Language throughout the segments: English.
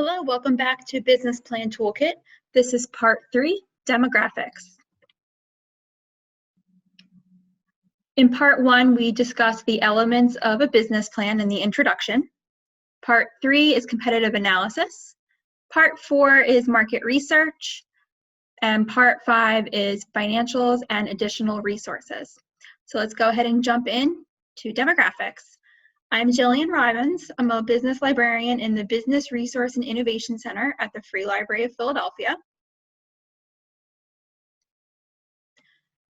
Hello, welcome back to Business Plan Toolkit. This is part 3, demographics. In part 1, we discussed the elements of a business plan in the introduction. Part 3 is competitive analysis. Part 4 is market research. And part 5 is financials and additional resources. So let's go ahead and jump in to demographics. I'm Jillian Robbins. I'm a business librarian in the Business Resource and Innovation Center at the Free Library of Philadelphia.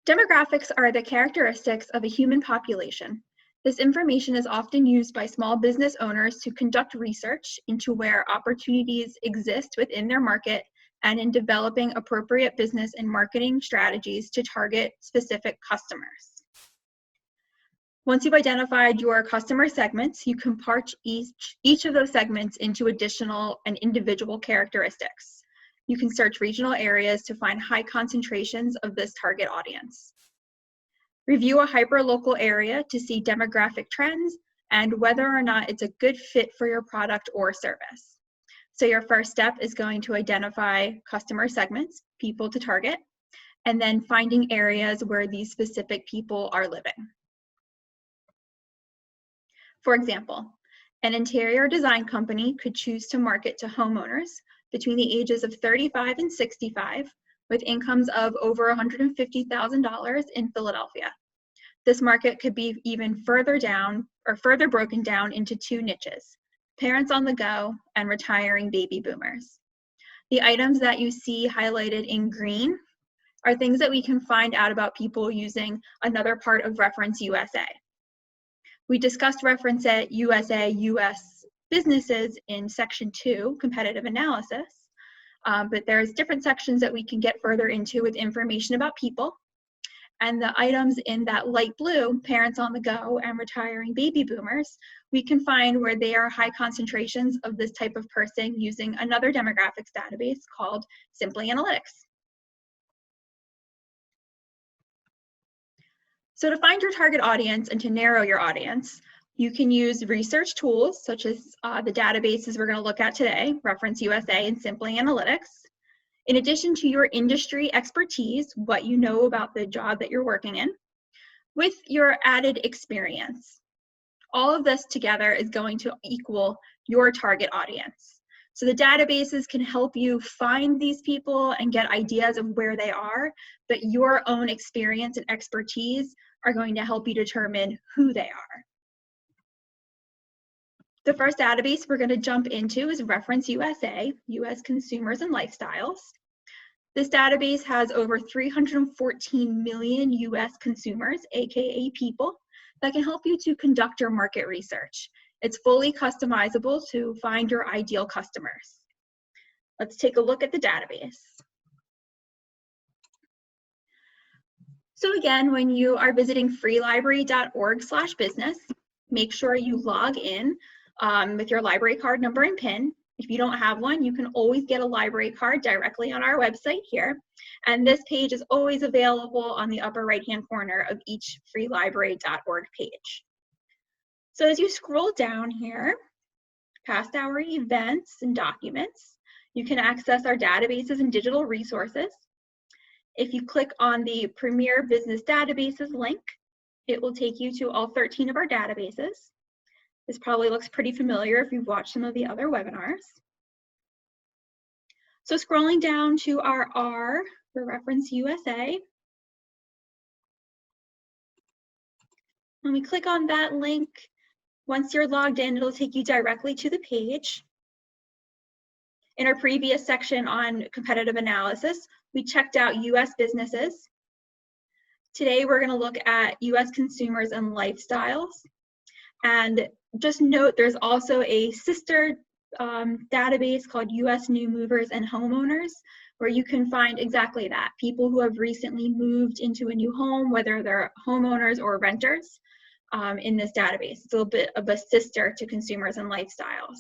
Demographics are the characteristics of a human population. This information is often used by small business owners to conduct research into where opportunities exist within their market and in developing appropriate business and marketing strategies to target specific customers. Once you've identified your customer segments, you can parse each of those segments into additional and individual characteristics. You can search regional areas to find high concentrations of this target audience. Review a hyperlocal area to see demographic trends and whether or not it's a good fit for your product or service. So your first step is going to identify customer segments, people to target, and then finding areas where these specific people are living. For example, an interior design company could choose to market to homeowners between the ages of 35 and 65 with incomes of over $150,000 in Philadelphia. This market could be even further broken down into two niches, parents on the go and retiring baby boomers. The items that you see highlighted in green are things that we can find out about people using another part of Reference USA. We discussed Reference USA US businesses in section 2, competitive analysis, but there's different sections that we can get further into with information about people. And the items in that light blue, parents on the go and retiring baby boomers, we can find where they are high concentrations of this type of person using another demographics database called Simply Analytics. So to find your target audience and to narrow your audience, you can use research tools such as the databases we're going to look at today, Reference USA and Simply Analytics. In addition to your industry expertise, what you know about the job that you're working in, with your added experience. All of this together is going to equal your target audience. So the databases can help you find these people and get ideas of where they are, but your own experience and expertise are going to help you determine who they are. The first database we're going to jump into is Reference USA, US Consumers and Lifestyles. This database has over 314 million US consumers, aka people, that can help you to conduct your market research. It's fully customizable to find your ideal customers. Let's take a look at the database. So again, when you are visiting freelibrary.org/business, make sure you log in with your library card number and PIN. If you don't have one, you can always get a library card directly on our website here. And this page is always available on the upper right-hand corner of each freelibrary.org page. So as you scroll down here, past our events and documents, you can access our databases and digital resources. If you click on the Premier Business Databases link, it will take you to all 13 of our databases. This probably looks pretty familiar if you've watched some of the other webinars. So scrolling down to our R for Reference USA, when we click on that link, once you're logged in, it'll take you directly to the page. In our previous section on competitive analysis, we checked out US businesses. Today, we're going to look at US consumers and lifestyles. And just note, there's also a sister database called US New Movers and Homeowners, where you can find exactly that, people who have recently moved into a new home, whether they're homeowners or renters, in this database. It's a little bit of a sister to Consumers and Lifestyles.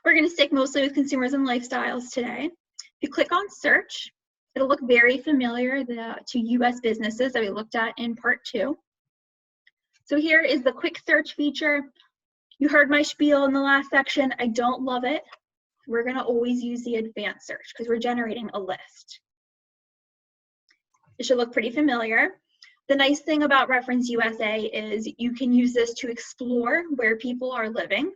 We're going to stick mostly with Consumers and Lifestyles today. If you click on search, it'll look very familiar to US businesses that we looked at in part 2. So here is the quick search feature. You heard my spiel in the last section. I don't love it. we're going to always use the advanced search because we're generating a list. It should look pretty familiar. The nice thing about Reference USA is you can use this to explore where people are living,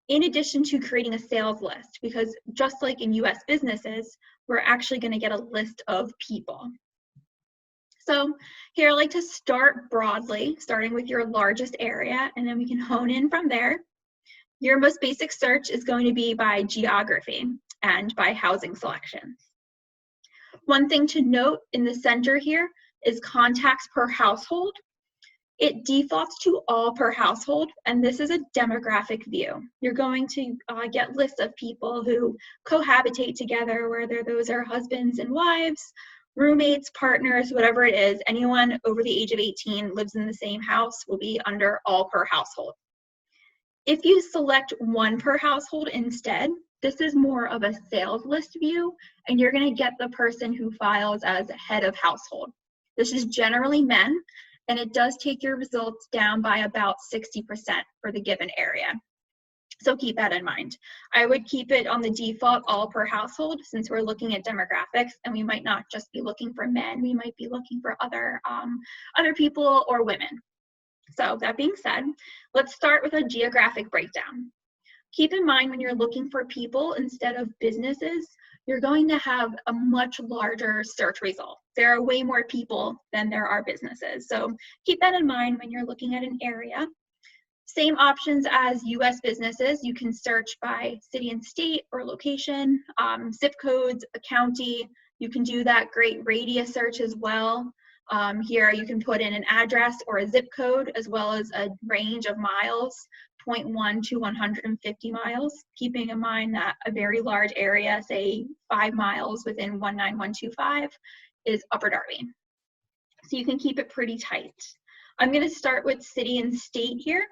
in addition to creating a sales list, because just like in US businesses, we're actually going to get a list of people. So here I like to start broadly, starting with your largest area, and then we can hone in from there. Your most basic search is going to be by geography and by housing selections. One thing to note in the center here is contacts per household. It defaults to all per household, and this is a demographic view. You're going to get lists of people who cohabitate together, whether those are husbands and wives, roommates, partners, whatever it is. Anyone over the age of 18 lives in the same house will be under all per household. If you select one per household instead, this is more of a sales list view, and you're going to get the person who files as head of household. This is generally men, and it does take your results down by about 60% for the given area. So keep that in mind. I would keep it on the default all per household, since we're looking at demographics, and we might not just be looking for men, we might be looking for other people or women. So that being said, let's start with a geographic breakdown. Keep in mind when you're looking for people instead of businesses, you're going to have a much larger search result. There are way more people than there are businesses. So keep that in mind when you're looking at an area. Same options as US businesses. You can search by city and state or location, zip codes, a county. You can do that great radius search as well. Here you can put in an address or a zip code as well as a range of miles, 0.1 to 150 miles, keeping in mind that a very large area, say 5 miles within 19125, is Upper Darby. So you can keep it pretty tight. I'm going to start with city and state here,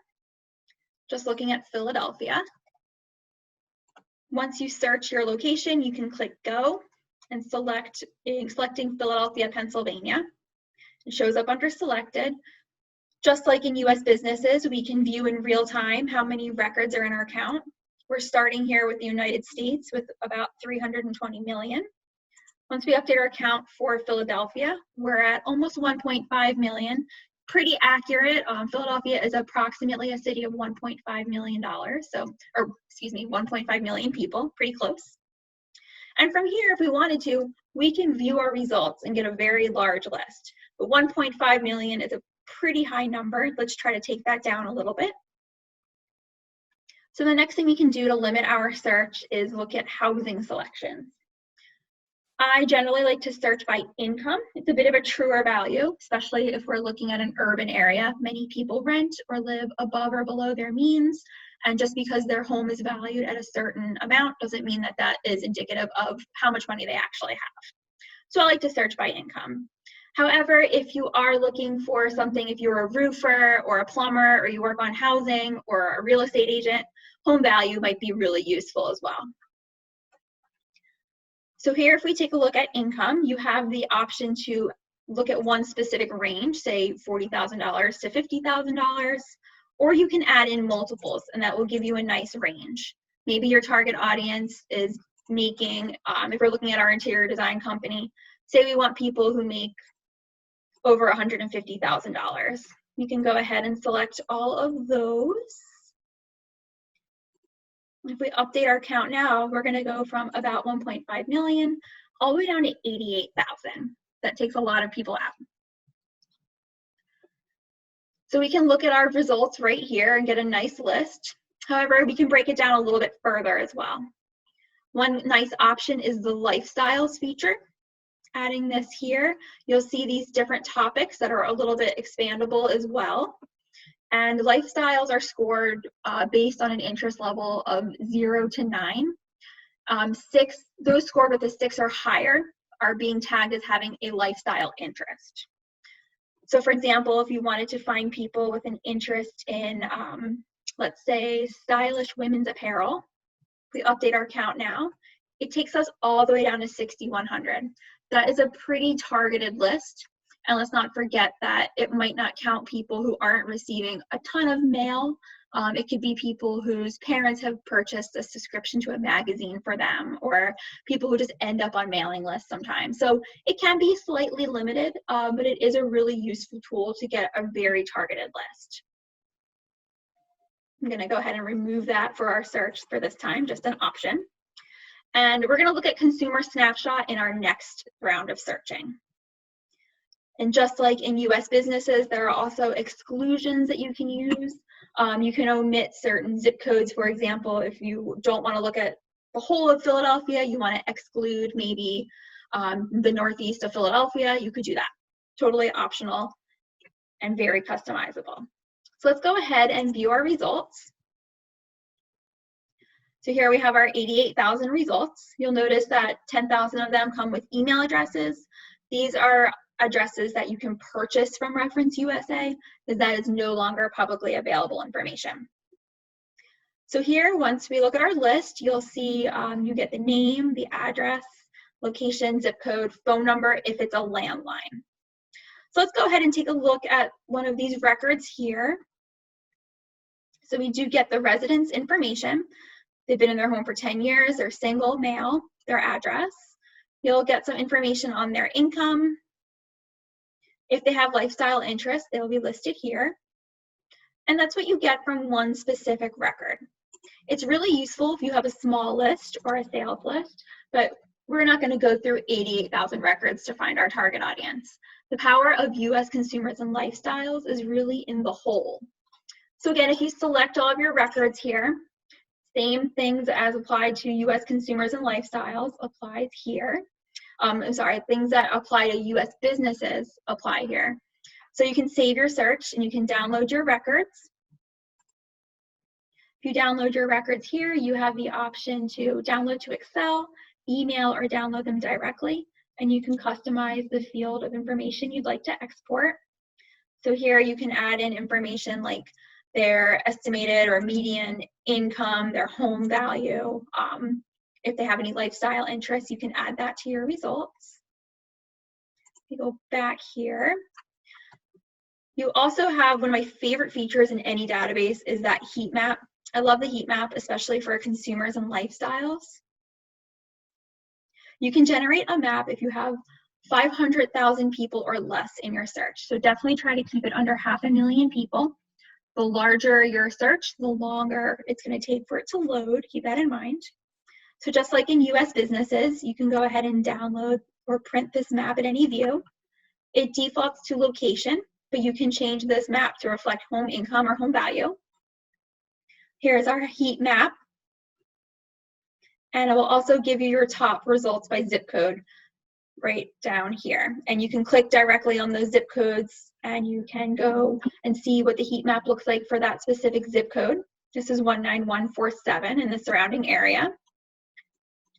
just looking at Philadelphia. Once you search your location, you can click go and selecting Philadelphia, Pennsylvania. It shows up under selected. Just like in US businesses, we can view in real time how many records are in our account. We're starting here with the United States with about 320 million. Once we update our account for Philadelphia, we're at almost 1.5 million. Pretty accurate. Philadelphia is approximately a city of $1.5 million. 1.5 million people, pretty close. And from here, if we wanted to, we can view our results and get a very large list. But 1.5 million is a pretty high number. Let's try to take that down a little bit. So the next thing we can do to limit our search is look at housing selections. I generally like to search by income. It's a bit of a truer value, especially if we're looking at an urban area. Many people rent or live above or below their means, and just because their home is valued at a certain amount doesn't mean that that is indicative of how much money they actually have. So I like to search by income. However, if you are looking for something, if you're a roofer or a plumber or you work on housing or a real estate agent, home value might be really useful as well. So here, if we take a look at income, you have the option to look at one specific range, say $40,000 to $50,000, or you can add in multiples, and that will give you a nice range. Maybe your target audience is making, if we're looking at our interior design company, say we want people who make over $150,000. You can go ahead and select all of those. If we update our count now, we're going to go from about 1.5 million all the way down to 88,000. That takes a lot of people out. So we can look at our results right here and get a nice list. However, we can break it down a little bit further as well. One nice option is the lifestyles feature. Adding this here, you'll see these different topics that are a little bit expandable as well. And lifestyles are scored based on an interest level of 0 to 9. Those scored with a 6 or higher are being tagged as having a lifestyle interest. So for example, if you wanted to find people with an interest in, let's say, stylish women's apparel, if we update our count now, it takes us all the way down to 6,100. That is a pretty targeted list. And let's not forget that it might not count people who aren't receiving a ton of mail It could be people whose parents have purchased a subscription to a magazine for them, or people who just end up on mailing lists sometimes. So it can be slightly limited, but it is a really useful tool to get a very targeted list. I'm going to go ahead and remove that for our search for this time, just an option. And we're going to look at consumer snapshot in our next round of searching. And just like in US businesses, there are also exclusions that you can use. You can omit certain zip codes, for example, if you don't want to look at the whole of Philadelphia, you want to exclude maybe the northeast of Philadelphia, you could do that. Totally optional and very customizable. So let's go ahead and view our results. So here we have our 88,000 results. You'll notice that 10,000 of them come with email addresses. These are addresses that you can purchase from Reference USA, because that is no longer publicly available information. So here, once we look at our list, you'll see you get the name, the address, location, zip code, phone number if it's a landline. So let's go ahead and take a look at one of these records here. So we do get the residence information. They've been in their home for 10 years, they're single, male, their address. You'll get some information on their income. If they have lifestyle interests, they'll be listed here. And that's what you get from one specific record. It's really useful if you have a small list or a sales list, but we're not going to go through 88,000 records to find our target audience. The power of US consumers and lifestyles is really in the whole. So again, if you select all of your records here, same things as applied to US consumers and lifestyles applies here. Things that apply to US businesses apply here. So you can save your search and you can download your records. If you download your records here, you have the option to download to Excel, email, or download them directly, and you can customize the field of information you'd like to export. So here you can add in information like their estimated or median income, their home value. If they have any lifestyle interests, you can add that to your results. You go back here. You also have one of my favorite features in any database is that heat map. I love the heat map, especially for consumers and lifestyles. You can generate a map if you have 500,000 people or less in your search. So definitely try to keep it under 500,000 people. The larger your search, the longer it's going to take for it to load. Keep that in mind. So just like in US businesses, you can go ahead and download or print this map at any view. It defaults to location, but you can change this map to reflect home income or home value. Here's our heat map. And it will also give you your top results by zip code right down here. And you can click directly on those zip codes and you can go and see what the heat map looks like for that specific zip code. This is 19147 in the surrounding area.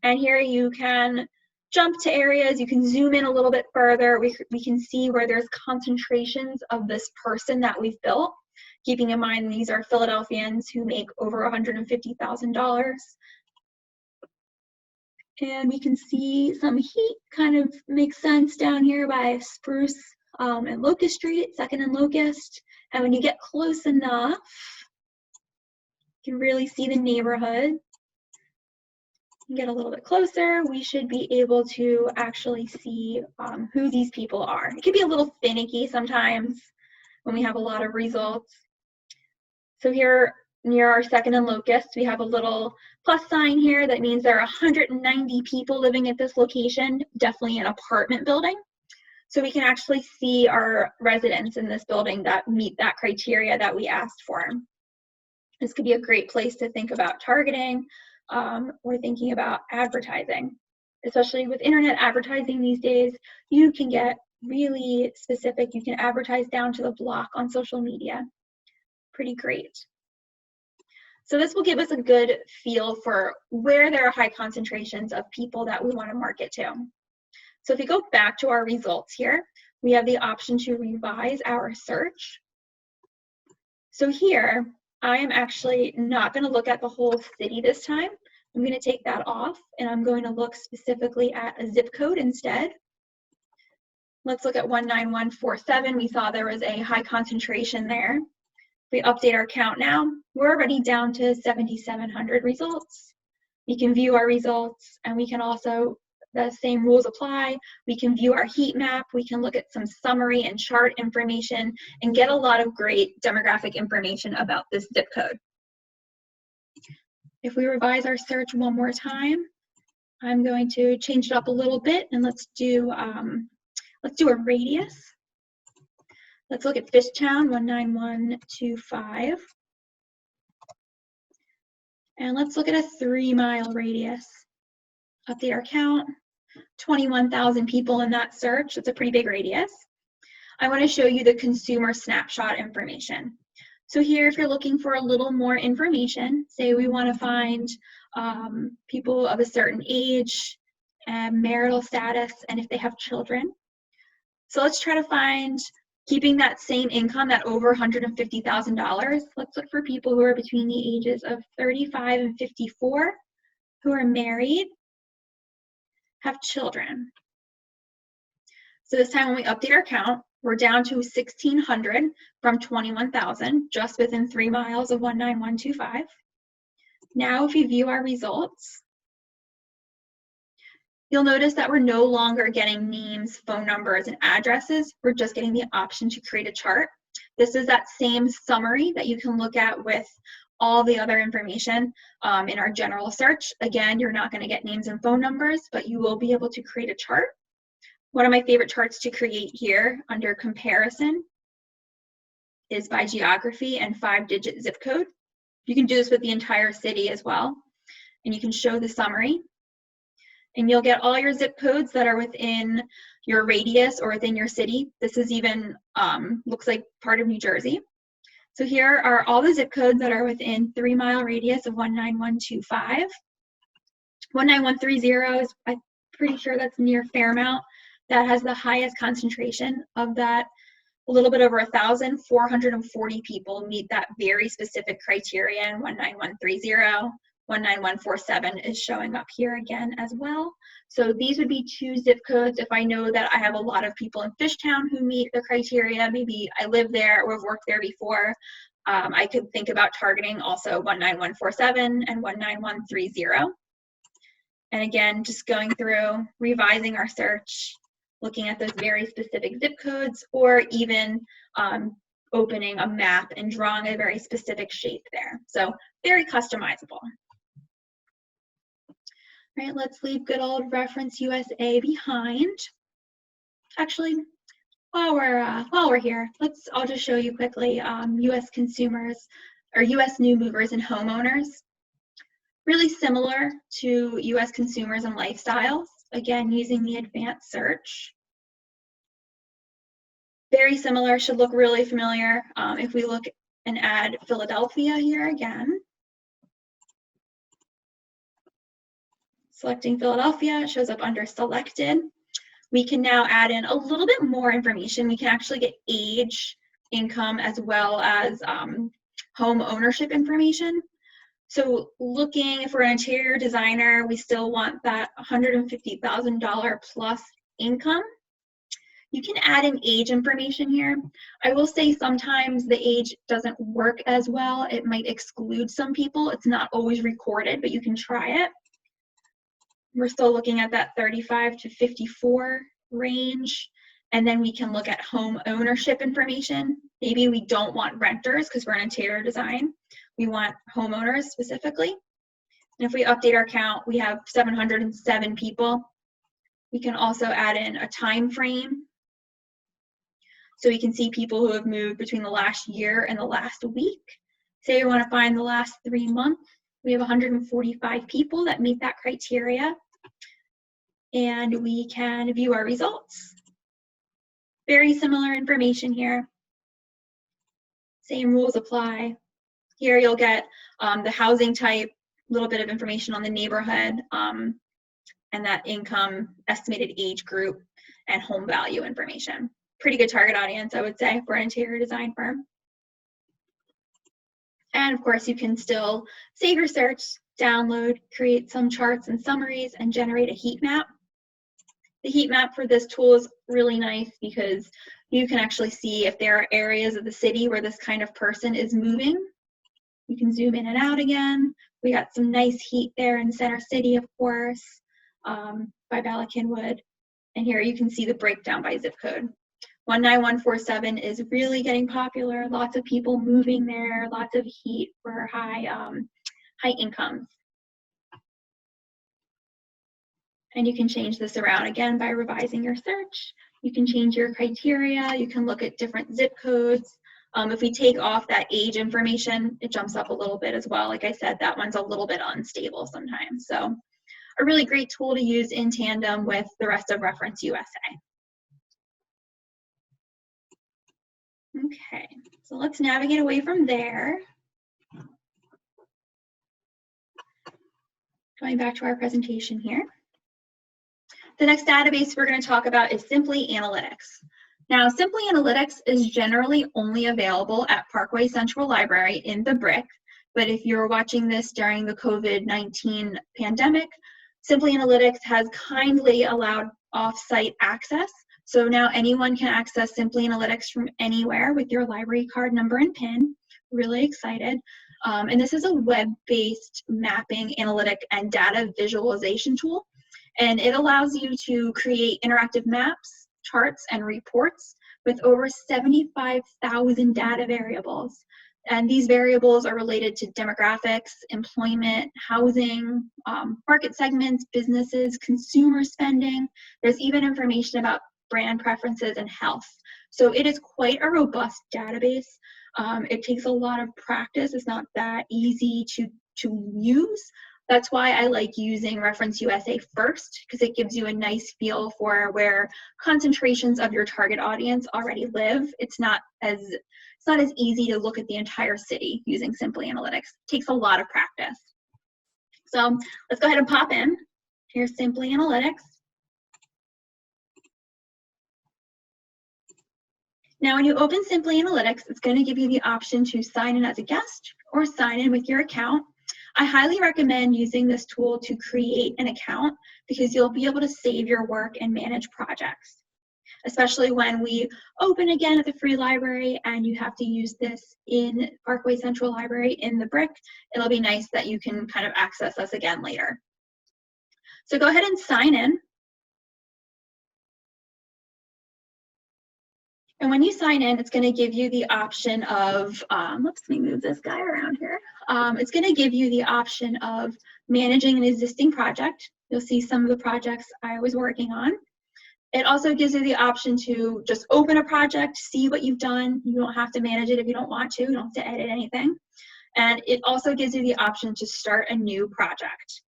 And here you can jump to areas, you can zoom in a little bit further. We can see where there's concentrations of this person that we've built, keeping in mind these are Philadelphians who make over $150,000. And we can see some heat kind of makes sense down here by Spruce and Locust Street, 2nd and Locust. And when you get close enough, you can really see the neighborhood. Get a little bit closer, we should be able to actually see who these people are. It can be a little finicky sometimes when we have a lot of results. So here near our 2nd and Locust, we have a little plus sign here that means there are 190 people living at this location, definitely an apartment building. So we can actually see our residents in this building that meet that criteria that we asked for. This could be a great place to think about targeting. Or thinking about advertising. Especially with internet advertising these days, you can get really specific. You can advertise down to the block on social media. Pretty great. So this will give us a good feel for where there are high concentrations of people that we want to market to. So if we go back to our results here, we have the option to revise our search. So here, I am actually not going to look at the whole city this time. I'm going to take that off and I'm going to look specifically at a zip code instead. Let's look at 19147. We saw there was a high concentration there. we update our count now, we're already down to 7,700 results. We can view our results, and we can also, the same rules apply. We can view our heat map. We can look at some summary and chart information and get a lot of great demographic information about this zip code. If we revise our search one more time, I'm going to change it up a little bit, and let's do a radius. Let's look at Fishtown 19125. And let's look at a 3-mile radius. Update our count, 21,000 people in that search. It's a pretty big radius. I want to show you the consumer snapshot information. So here, if you're looking for a little more information, say we want to find people of a certain age, marital status, and if they have children. So let's try to find, keeping that same income, that over $150,000, let's look for people who are between the ages of 35 and 54, who are married, have children. So this time when we update our count, we're down to 1,600 from 21,000, just within 3 miles of 19125. Now if you view our results, you'll notice that we're no longer getting names, phone numbers, and addresses. We're just getting the option to create a chart. This is that same summary that you can look at with all the other information in our general search. Again, you're not going to get names and phone numbers, but you will be able to create a chart. One of my favorite charts to create here under comparison is by geography and 5-digit zip code. You can do this with the entire city as well, and you can show the summary. And you'll get all your zip codes that are within your radius or within your city. This is even, looks like part of New Jersey. So here are all the zip codes that are within 3-mile radius of 19125. 19130 is, I'm pretty sure that's near Fairmount. That has the highest concentration of that. A little bit over 1,440 people meet that very specific criteria in 19130. 19147 is showing up here again as well. So these would be 2 zip codes. If I know that I have a lot of people in Fishtown who meet the criteria, maybe I live there or have worked there before, I could think about targeting also 19147 and 19130. And again, just going through, revising our search, looking at those very specific zip codes, or even opening a map and drawing a very specific shape there. So very customizable. All right, let's leave good old reference USA behind. Actually, while we're here, I'll just show you quickly U.S. consumers or U.S. new movers and homeowners. Really similar to U.S. consumers and lifestyles. Again, using the advanced search. Very similar, should look really familiar. If we look and add Philadelphia here again. Selecting Philadelphia, it shows up under selected. We can now add in a little bit more information. We can actually get age, income, as well as home ownership information. So looking, if we're an interior designer, we still want that $150,000 plus income. You can add in age information here. I will say sometimes the age doesn't work as well. It might exclude some people. It's not always recorded, but you can try it. We're still looking at that 35 to 54 range. And then we can look at home ownership information. Maybe we don't want renters because we're in interior design. We want homeowners specifically. And if we update our count, we have 707 people. We can also add in a time frame. So we can see people who have moved between the last year and the last week. Say we want to find the last 3 months. We have 145 people that meet that criteria. And we can view our results. Very similar information here. Same rules apply. Here you'll get the housing type, a little bit of information on the neighborhood, and that income, estimated age group, and home value information. Pretty good target audience, I would say, for an interior design firm. And of course, you can still save your search, download, create some charts and summaries, and generate a heat map. The heat map for this tool is really nice because you can actually see if there are areas of the city where this kind of person is moving. You can zoom in and out again. We got some nice heat there in Center City, of course, by Bala Cynwyd. And here you can see the breakdown by zip code. 19147 is really getting popular. Lots of people moving there, lots of heat for high incomes. And you can change this around again by revising your search. You can change your criteria. You can look at different zip codes. If we take off that age information, it jumps up a little bit as well. Like I said, that one's a little bit unstable sometimes. So a really great tool to use in tandem with the rest of Reference USA. Okay, so let's navigate away from there. Going back to our presentation here. The next database we're going to talk about is Simply Analytics. Now, Simply Analytics is generally only available at Parkway Central Library in the Brick, but if you're watching this during the COVID-19 pandemic, Simply Analytics has kindly allowed off-site access. So now anyone can access Simply Analytics from anywhere with your library card number and PIN. Really excited. And this is a web-based mapping, analytic, and data visualization tool. And it allows you to create interactive maps, charts, and reports with over 75,000 data variables. And these variables are related to demographics, employment, housing, market segments, businesses, consumer spending. There's even information about brand preferences and health. So it is quite a robust database. It takes a lot of practice. It's not that easy to use. That's why I like using Reference USA first, because it gives you a nice feel for where concentrations of your target audience already live. It's not as easy to look at the entire city using Simply Analytics. It takes a lot of practice. So let's go ahead and pop in. Here's Simply Analytics. Now, when you open Simply Analytics, it's going to give you the option to sign in as a guest or sign in with your account. I highly recommend using this tool to create an account because you'll be able to save your work and manage projects, especially when we open again at the free library and you have to use this in Parkway Central Library in the Brick. It'll be nice that you can kind of access us again later. So go ahead and sign in. And when you sign in, it's going to give you the option of, let me move this guy around here. It's going to give you the option of managing an existing project. You'll see some of the projects I was working on. It also gives you the option to just open a project, see what you've done. You don't have to manage it if you don't want to. You don't have to edit anything. And it also gives you the option to start a new project.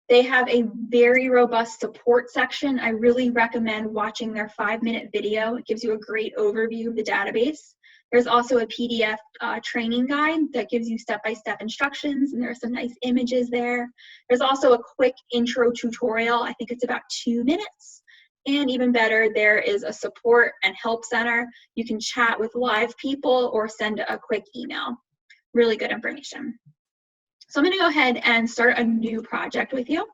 They have a very robust support section. I really recommend watching their 5-minute video. It gives you a great overview of the database. There's also a PDF training guide that gives you step-by-step instructions, and there are some nice images there. There's also a quick intro tutorial. I think it's about 2 minutes. And even better, there is a support and help center. You can chat with live people or send a quick email. Really good information. So I'm going to go ahead and start a new project with you.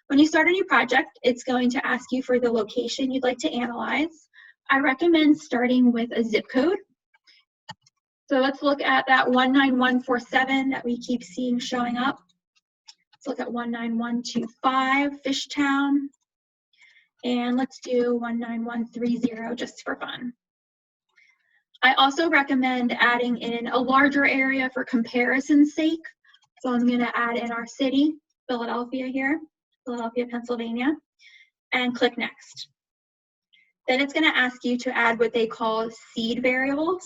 When you start a new project, it's going to ask you for the location you'd like to analyze. I recommend starting with a zip code. So let's look at that 19147 that we keep seeing showing up. Let's look at 19125, Fishtown. And let's do 19130 just for fun. I also recommend adding in a larger area for comparison's sake. So I'm going to add in our city, Philadelphia here, Philadelphia, Pennsylvania, and click Next. Then it's going to ask you to add what they call seed variables.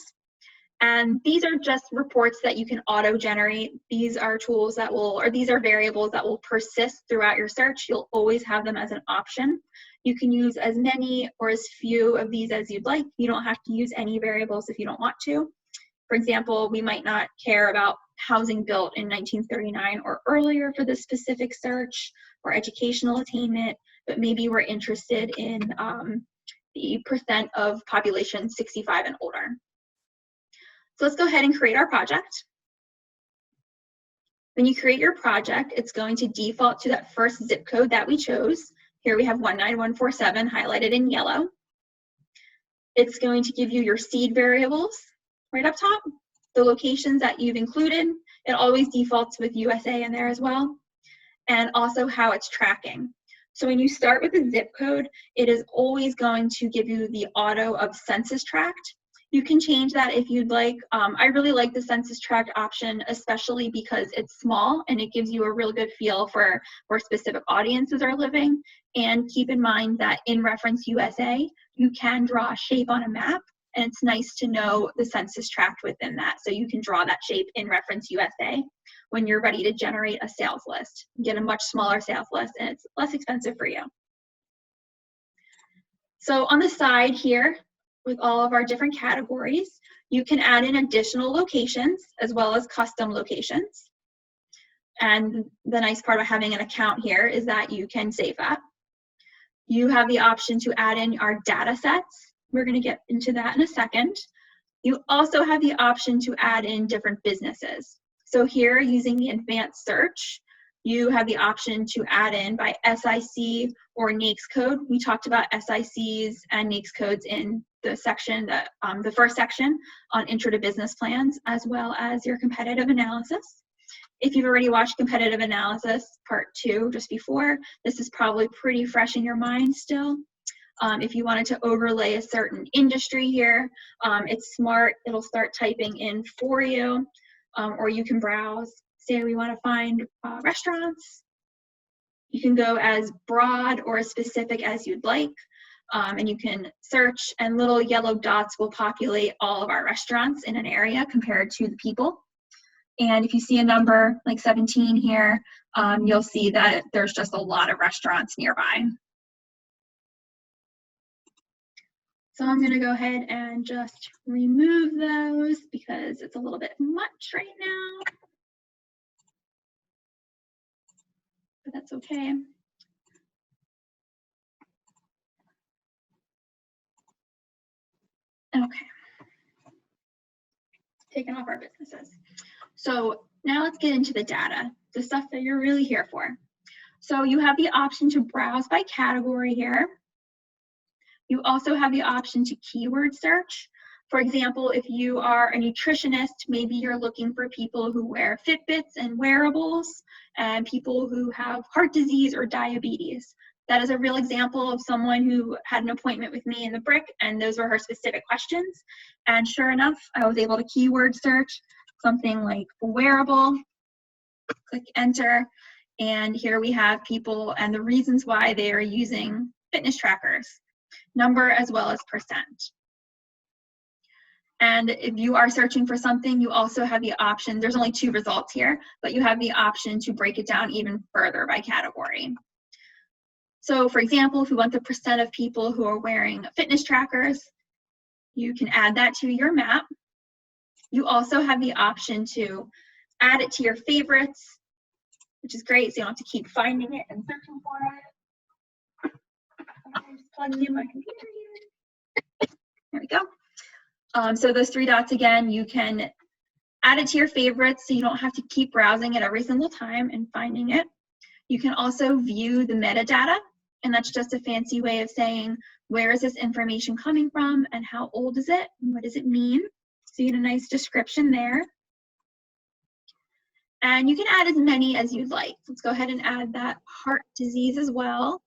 And these are just reports that you can auto-generate. These are tools that will, or these are variables that will persist throughout your search. You'll always have them as an option. You can use as many or as few of these as you'd like. You don't have to use any variables if you don't want to. For example, we might not care about housing built in 1939 or earlier for this specific search, or educational attainment, but maybe we're interested in the percent of population 65 and older. So let's go ahead and create our project. When you create your project, it's going to default to that first zip code that we chose. Here we have 19147 highlighted in yellow. It's going to give you your seed variables right up top, the locations that you've included. It always defaults with USA in there as well, and also how it's tracking. So when you start with a zip code, it is always going to give you the auto of census tract. You can change that if you'd like. I really like the census tract option, especially because it's small and it gives you a real good feel for where specific audiences are living. And keep in mind that in Reference USA, you can draw a shape on a map, and it's nice to know the census tract within that. So you can draw that shape in Reference USA when you're ready to generate a sales list. Get a much smaller sales list, and it's less expensive for you. So on the side here, with all of our different categories, you can add in additional locations as well as custom locations. And the nice part of having an account here is that you can save that. You have the option to add in our data sets. We're going to get into that in a second. You also have the option to add in different businesses. So here, using the advanced search, you have the option to add in by SIC or NAICS code. We talked about SICs and NAICS codes in the section, the first section on Intro to Business Plans, as well as your competitive analysis. If you've already watched competitive analysis part 2 just before, this is probably pretty fresh in your mind still. If you wanted to overlay a certain industry here, it's smart. It'll start typing in for you, or you can browse. Say we want to find restaurants. You can go as broad or as specific as you'd like, and you can search, and little yellow dots will populate all of our restaurants in an area compared to the people. And if you see a number like 17 here, you'll see that there's just a lot of restaurants nearby. So I'm going to go ahead and just remove those because it's a little bit much right now. But that's okay. Okay. Taking off our businesses. So now let's get into the data, the stuff that you're really here for. So you have the option to browse by category here. You also have the option to keyword search. For example, if you are a nutritionist, maybe you're looking for people who wear Fitbits and wearables, and people who have heart disease or diabetes. That is a real example of someone who had an appointment with me in the BRIC, and those were her specific questions. And sure enough, I was able to keyword search something like wearable, click enter, and here we have people and the reasons why they are using fitness trackers, number as well as percent. And if you are searching for something, you also have the option, there's only 2 results here, but you have the option to break it down even further by category. So for example, if we want the percent of people who are wearing fitness trackers, you can add that to your map. You also have the option to add it to your favorites, which is great, so you don't have to keep finding it and searching for it. I'm just plugging in my computer here. There we go. So those 3 dots again, you can add it to your favorites so you don't have to keep browsing it every single time and finding it. You can also view the metadata, and that's just a fancy way of saying where is this information coming from and how old is it and what does it mean. So you get a nice description there. And you can add as many as you'd like. Let's go ahead and add that heart disease as well.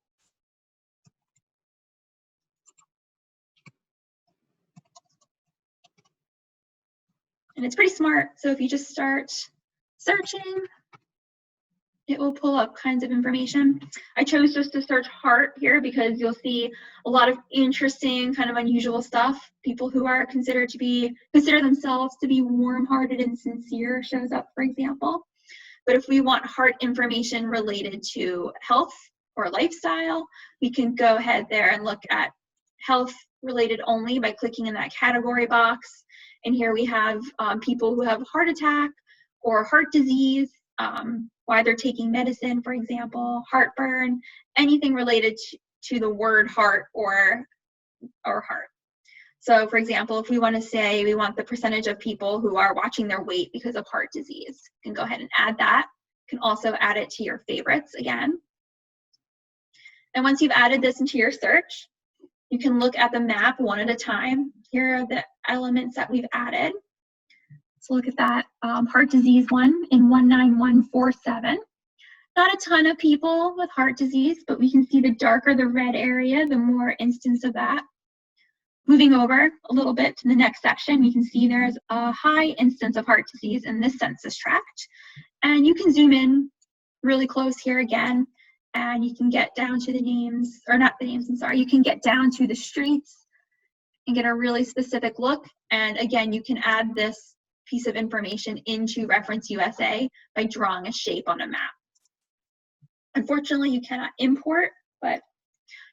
And it's pretty smart. So if you just start searching, it will pull up kinds of information. I chose just to search heart here because you'll see a lot of interesting, kind of unusual stuff. People who are consider themselves to be warm-hearted and sincere shows up, for example. But if we want heart information related to health or lifestyle, we can go ahead there and look at health related only by clicking in that category box. And here we have people who have heart attack or heart disease, why they're taking medicine, for example, heartburn, anything related to the word heart or heart. So for example, if we want to say we want the percentage of people who are watching their weight because of heart disease, you can go ahead and add that. You can also add it to your favorites again. And once you've added this into your search, you can look at the map one at a time. Here are the elements that we've added. So look at that heart disease one in 19147. Not a ton of people with heart disease, but we can see the darker the red area, the more instance of that. Moving over a little bit to the next section, we can see there's a high instance of heart disease in this census tract. And you can zoom in really close here again, and you can get down to the names, or not the names, I'm sorry, you can get down to the streets and get a really specific look. And again, you can add this piece of information into Reference USA by drawing a shape on a map. Unfortunately, you cannot import, but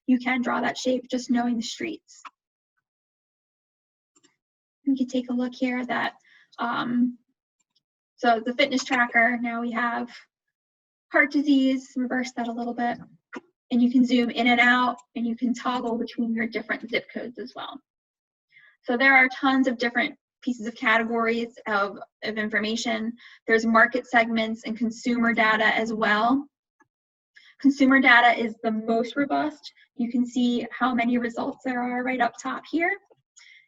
you can draw that shape just knowing the streets. We can take a look here that, so the fitness tracker, now we have heart disease, reverse that a little bit, and you can zoom in and out, and you can toggle between your different zip codes as well. So there are tons of different pieces of categories of information. There's market segments and consumer data as well. Consumer data is the most robust. You can see how many results there are right up top here.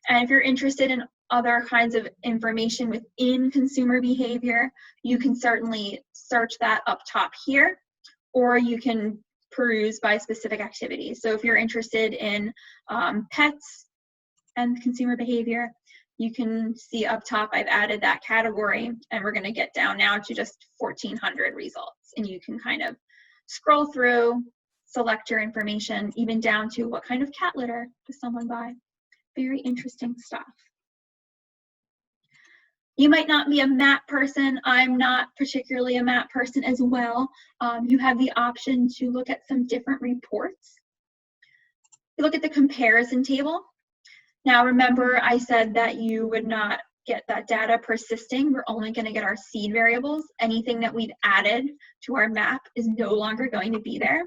And if you're interested in other kinds of information within consumer behavior, you can certainly search that up top here, or you can peruse by specific activities. So if you're interested in pets and consumer behavior, you can see up top I've added that category, and we're going to get down now to just 1,400 results. And you can kind of scroll through, select your information, even down to what kind of cat litter does someone buy. Very interesting stuff. You might not be a map person. I'm not particularly a map person as well. You have the option to look at some different reports. You look at the comparison table. Now remember, I said that you would not get that data persisting. We're only going to get our seed variables. Anything that we've added to our map is no longer going to be there.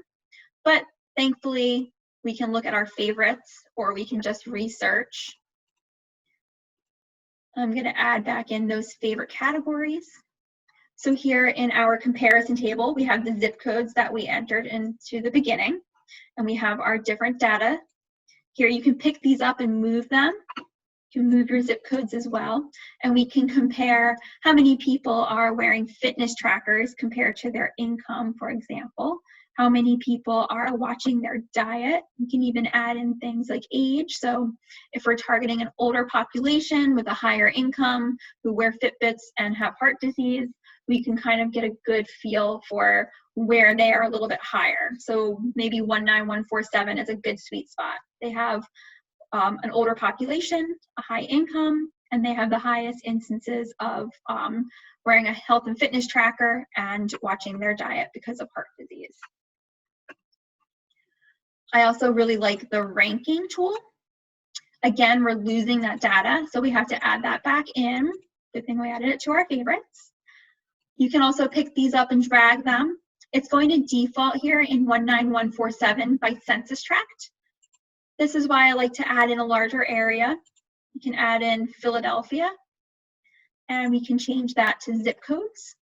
But thankfully, we can look at our favorites, or we can just research. I'm going to add back in those favorite categories. So here in our comparison table, we have the zip codes that we entered into the beginning, and we have our different data. Here you can pick these up and move them. You can move your zip codes as well, and we can compare how many people are wearing fitness trackers compared to their income, for example. How many people are watching their diet. You can even add in things like age. So if we're targeting an older population with a higher income who wear Fitbits and have heart disease, we can kind of get a good feel for where they are a little bit higher. So maybe 19147 is a good sweet spot. They have an older population, a high income, and they have the highest instances of wearing a health and fitness tracker and watching their diet because of heart disease. I also really like the ranking tool. Again, we're losing that data, so we have to add that back in. Good thing we added it to our favorites. You can also pick these up and drag them. It's going to default here in 19147 by census tract. This is why I like to add in a larger area. You can add in Philadelphia, and we can change that to zip codes.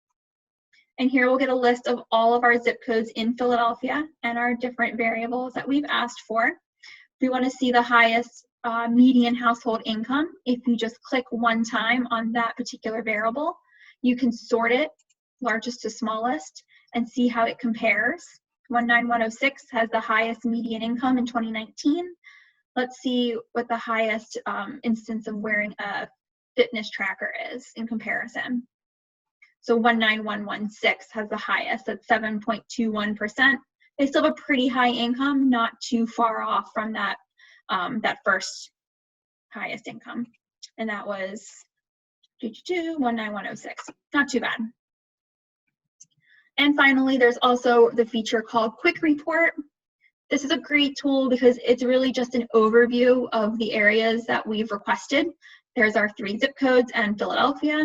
And here we'll get a list of all of our zip codes in Philadelphia and our different variables that we've asked for. We want to see the highest median household income. If you just click one time on that particular variable, you can sort it largest to smallest and see how it compares. 19106 has the highest median income in 2019. Let's see what the highest instance of wearing a fitness tracker is in comparison. So 19116 has the highest at 7.21%. They still have a pretty high income, not too far off from that, that first highest income. And that was 19106, not too bad. And finally, there's also the feature called Quick Report. This is a great tool because it's really just an overview of the areas that we've requested. There's our 3 zip codes and Philadelphia.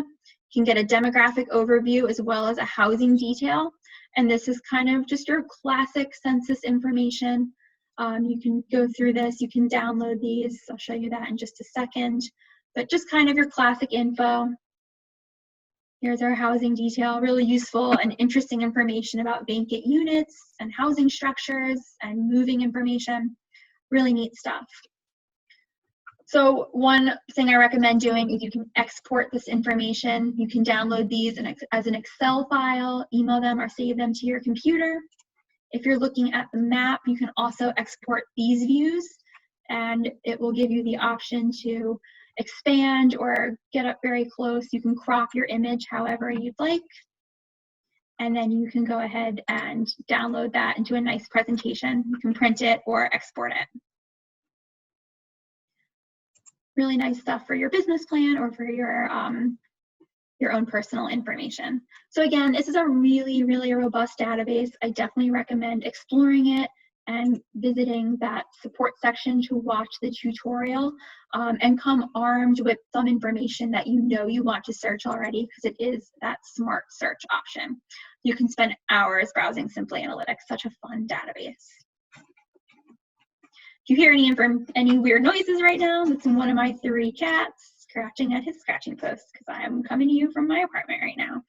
You can get a demographic overview as well as a housing detail. And this is kind of just your classic census information. You can go through this, you can download these. I'll show you that in just a second. But just kind of your classic info. Here's our housing detail, really useful and interesting information about vacant units and housing structures and moving information. Really neat stuff. So one thing I recommend doing is you can export this information. You can download these as an Excel file, email them, or save them to your computer. If you're looking at the map, you can also export these views, and it will give you the option to expand or get up very close. You can crop your image however you'd like, and then you can go ahead and download that into a nice presentation. You can print it or export it. Really nice stuff for your business plan or for your own personal information. So again, this is a really, really robust database. I definitely recommend exploring it and visiting that support section to watch the tutorial and come armed with some information that you know you want to search already, because it is that smart search option. You can spend hours browsing Simply Analytics, such a fun database. If you hear any weird noises right now, it's one of my 3 cats scratching at his scratching post, because I am coming to you from my apartment right now.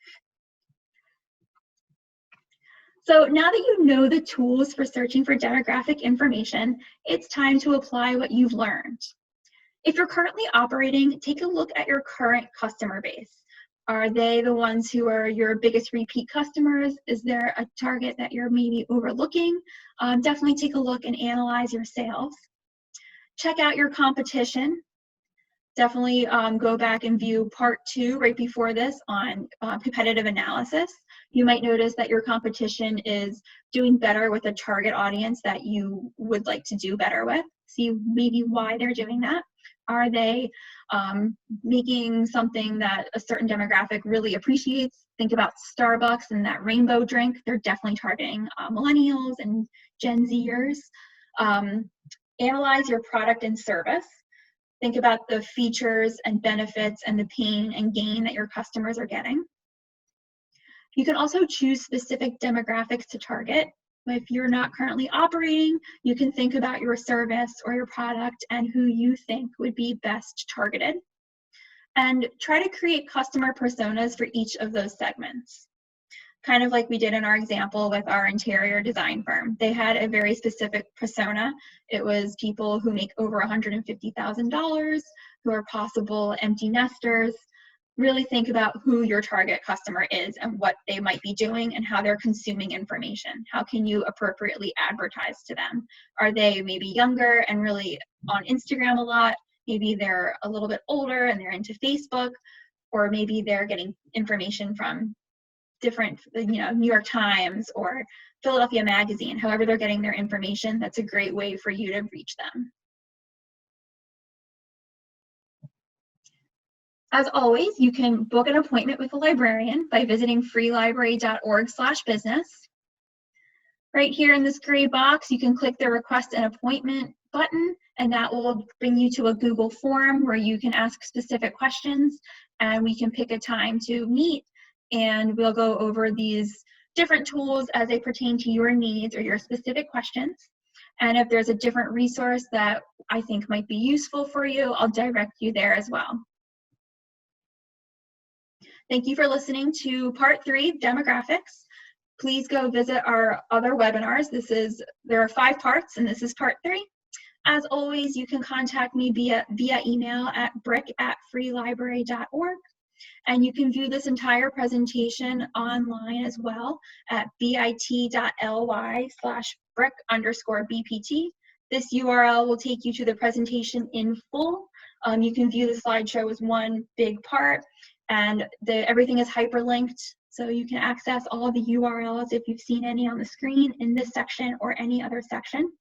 So now that you know the tools for searching for demographic information, it's time to apply what you've learned. If you're currently operating, take a look at your current customer base. Are they the ones who are your biggest repeat customers? Is there a target that you're maybe overlooking? Definitely take a look and analyze your sales. Check out your competition. Definitely go back and view part 2 right before this on competitive analysis. You might notice that your competition is doing better with a target audience that you would like to do better with. See maybe why they're doing that. Are they making something that a certain demographic really appreciates? Think about Starbucks and that rainbow drink. They're definitely targeting millennials and Gen Zers. Analyze your product and service. Think about the features and benefits and the pain and gain that your customers are getting. You can also choose specific demographics to target. If you're not currently operating, you can think about your service or your product and who you think would be best targeted. And try to create customer personas for each of those segments. Kind of like we did in our example with our interior design firm. They had a very specific persona. It was people who make over $150,000, who are possible empty nesters. Really think about who your target customer is and what they might be doing and how they're consuming information. How can you appropriately advertise to them? Are they maybe younger and really on Instagram a lot? Maybe they're a little bit older and they're into Facebook, or maybe they're getting information from different, New York Times or Philadelphia Magazine. However they're getting their information, that's a great way for you to reach them. As always, you can book an appointment with a librarian by visiting freelibrary.org/business. Right here in this gray box, you can click the Request an Appointment button, and that will bring you to a Google form where you can ask specific questions, and we can pick a time to meet, and we'll go over these different tools as they pertain to your needs or your specific questions. And if there's a different resource that I think might be useful for you, I'll direct you there as well. Thank you for listening to part 3, demographics. Please go visit our other webinars. There are 5 parts, and this is part 3. As always, you can contact me via email at brick@freelibrary.org. And you can view this entire presentation online as well at bit.ly/brick_BPT. This URL will take you to the presentation in full. You can view the slideshow as one big part, and everything is hyperlinked, so you can access all of the URLs if you've seen any on the screen in this section or any other section.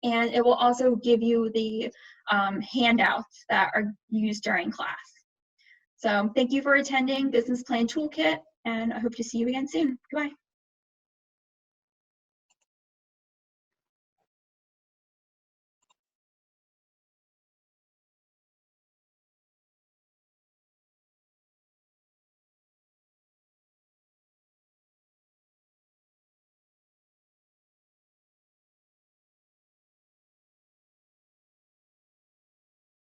And it will also give you the handouts that are used during class. So thank you for attending Business Plan Toolkit, and I hope to see you again soon. Goodbye.